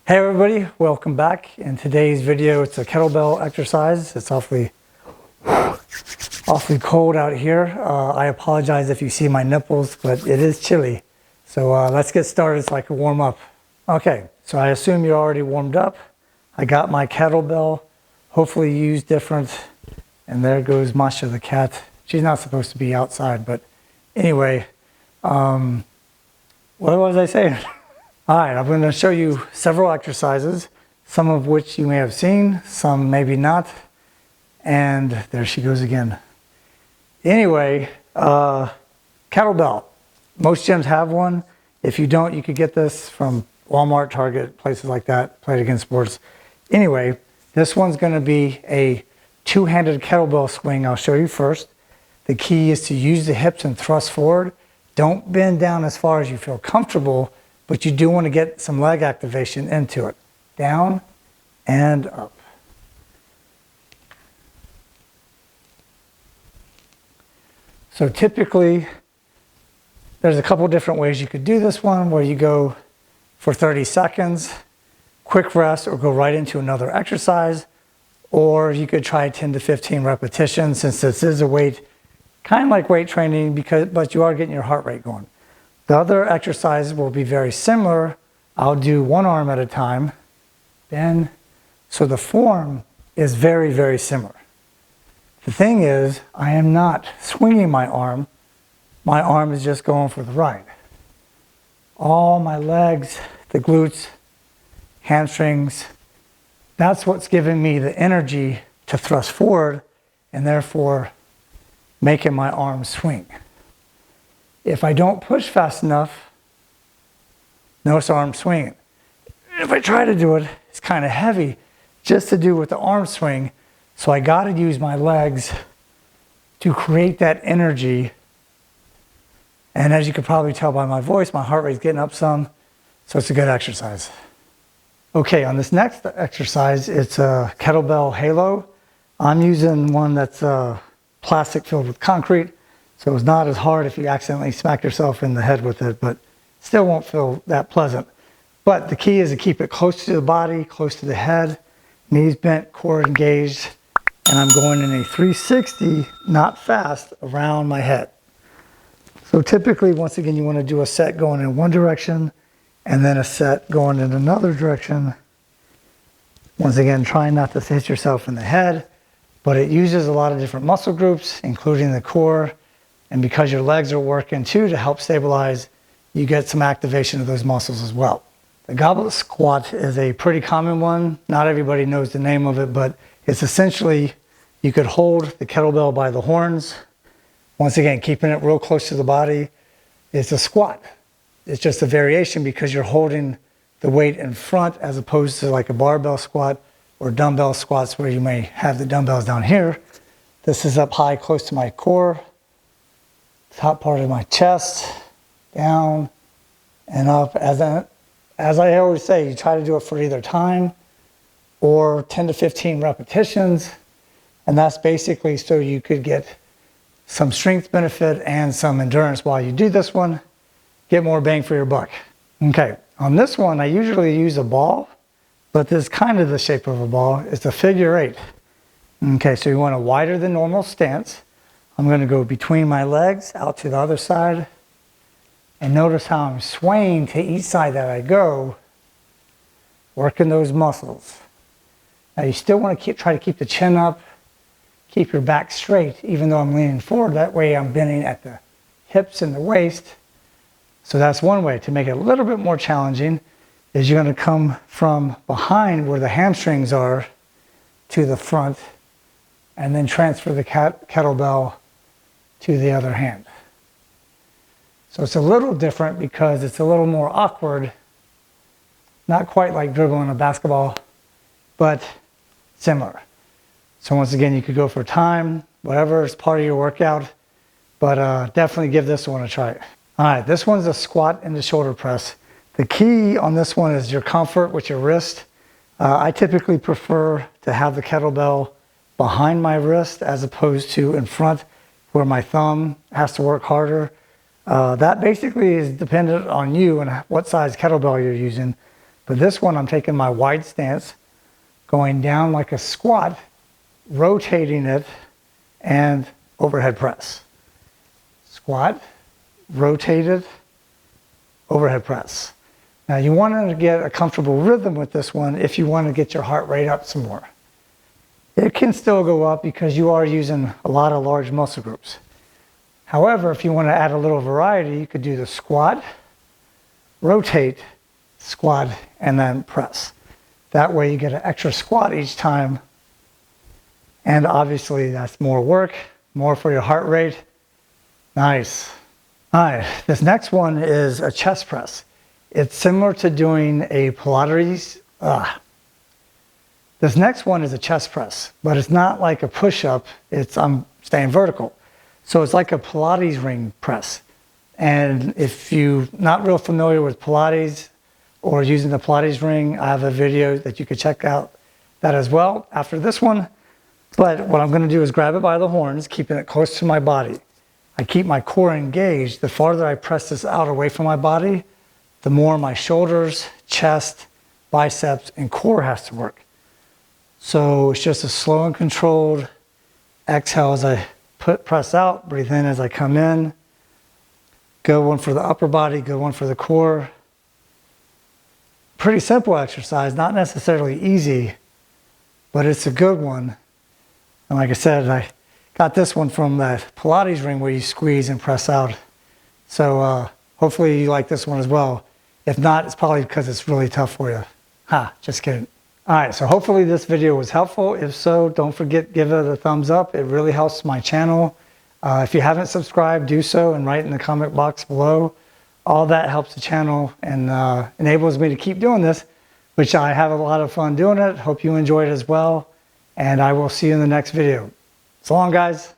Hey everybody, welcome back. In today's video, it's a kettlebell exercise. It's awfully cold out here. I apologize if you see my nipples, but it is chilly. So let's get started so I can warm up. Okay, so I assume you're already warmed up. I got my kettlebell, hopefully used different. And there goes Masha the cat. She's not supposed to be outside, but anyway, what was I saying? All right, I'm going to show you several exercises, some of which you may have seen, some maybe not. And there she goes again. Anyway, kettlebell. Most gyms have one. If you don't, you could get this from Walmart, Target, places like that, Play It Again Sports. Anyway, this one's going to be a two-handed kettlebell swing. I'll show you first. The key is to use the hips and thrust forward. Don't bend down as far as you feel comfortable, but you do want to get some leg activation into it. Down and up. So typically, there's a couple different ways you could do this one, where you go for 30 seconds, quick rest, or go right into another exercise. Or you could try 10 to 15 repetitions, since this is a weight, kind of like weight training, but you are getting your heart rate going. The other exercises will be very similar. I'll do one arm at a time, then, so the form is very, very similar. The thing is, I am not swinging my arm. My arm is just going for the ride. All my legs, the glutes, hamstrings, that's what's giving me the energy to thrust forward and therefore making my arm swing. If I don't push fast enough, notice arm swinging. If I try to do it, it's kind of heavy just to do with the arm swing. So I got to use my legs to create that energy. And as you can probably tell by my voice, my heart rate's getting up some. So it's a good exercise. Okay, on this next exercise, it's a kettlebell halo. I'm using one that's plastic filled with concrete. So it's not as hard if you accidentally smack yourself in the head with it, but still won't feel that pleasant. But the key is to keep it close to the body, close to the head, knees bent, core engaged, and I'm going in a 360, not fast, around my head. So typically, once again, you want to do a set going in one direction, and then a set going in another direction. Once again, trying not to hit yourself in the head, but it uses a lot of different muscle groups, including the core. And because your legs are working too to help stabilize, you get some activation of those muscles as well. The goblet squat is a pretty common one. Not everybody knows the name of it, but it's essentially, you could hold the kettlebell by the horns. Once again, keeping it real close to the body. It's a squat. It's just a variation because you're holding the weight in front as opposed to like a barbell squat or dumbbell squats where you may have the dumbbells down here. This is up high close to my core. Top part of my chest, down and up. As I always say, you try to do it for either time or 10 to 15 repetitions. And that's basically so you could get some strength benefit and some endurance while you do this one. Get more bang for your buck. Okay, on this one, I usually use a ball, but this is kind of the shape of a ball. It's a figure 8. Okay, so you want a wider than normal stance. I'm going to go between my legs out to the other side, and notice how I'm swaying to each side that I go, working those muscles. Now you still want to try to keep the chin up, keep your back straight, even though I'm leaning forward. That way I'm bending at the hips and the waist. So that's one way to make it a little bit more challenging, is you're going to come from behind where the hamstrings are to the front, and then transfer the kettlebell to the other hand. So it's a little different because it's a little more awkward. Not quite like dribbling a basketball, but similar. So once again, you could go for time, whatever is part of your workout, but definitely give this one a try. All right, this one's a squat into shoulder press. The key on this one is your comfort with your wrist. I typically prefer to have the kettlebell behind my wrist as opposed to in front where my thumb has to work harder. That basically is dependent on you and what size kettlebell you're using. But this one, I'm taking my wide stance, going down like a squat, rotating it, and overhead press. Squat, rotated, overhead press. Now you want to get a comfortable rhythm with this one if you want to get your heart rate up some more. It can still go up because you are using a lot of large muscle groups. However, if you want to add a little variety, you could do the squat, rotate, squat, and then press. That way you get an extra squat each time. And obviously that's more work, more for your heart rate. Nice. All right, this next one is a chest press. It's similar to doing a Pilates. This next one is a chest press, but it's not like a push-up. I'm staying vertical. So it's like a Pilates ring press. And if you're not real familiar with Pilates or using the Pilates ring, I have a video that you could check out that as well after this one. But what I'm going to do is grab it by the horns, keeping it close to my body. I keep my core engaged. The farther I press this out away from my body, the more my shoulders, chest, biceps, and core has to work. So it's just a slow and controlled exhale as I press out, breathe in as I come in. Go one for the upper body, go one for the core. Pretty simple exercise, not necessarily easy, but it's a good one. And like I said, I got this one from that Pilates ring where you squeeze and press out. So hopefully you like this one as well. If not, it's probably because it's really tough for you. Just kidding. All right, so hopefully this video was helpful. If so, don't forget, give it a thumbs up. It really helps my channel. If you haven't subscribed, do so and write in the comment box below. All that helps the channel and enables me to keep doing this, which I have a lot of fun doing it. Hope you enjoyed it as well. And I will see you in the next video. So long, guys.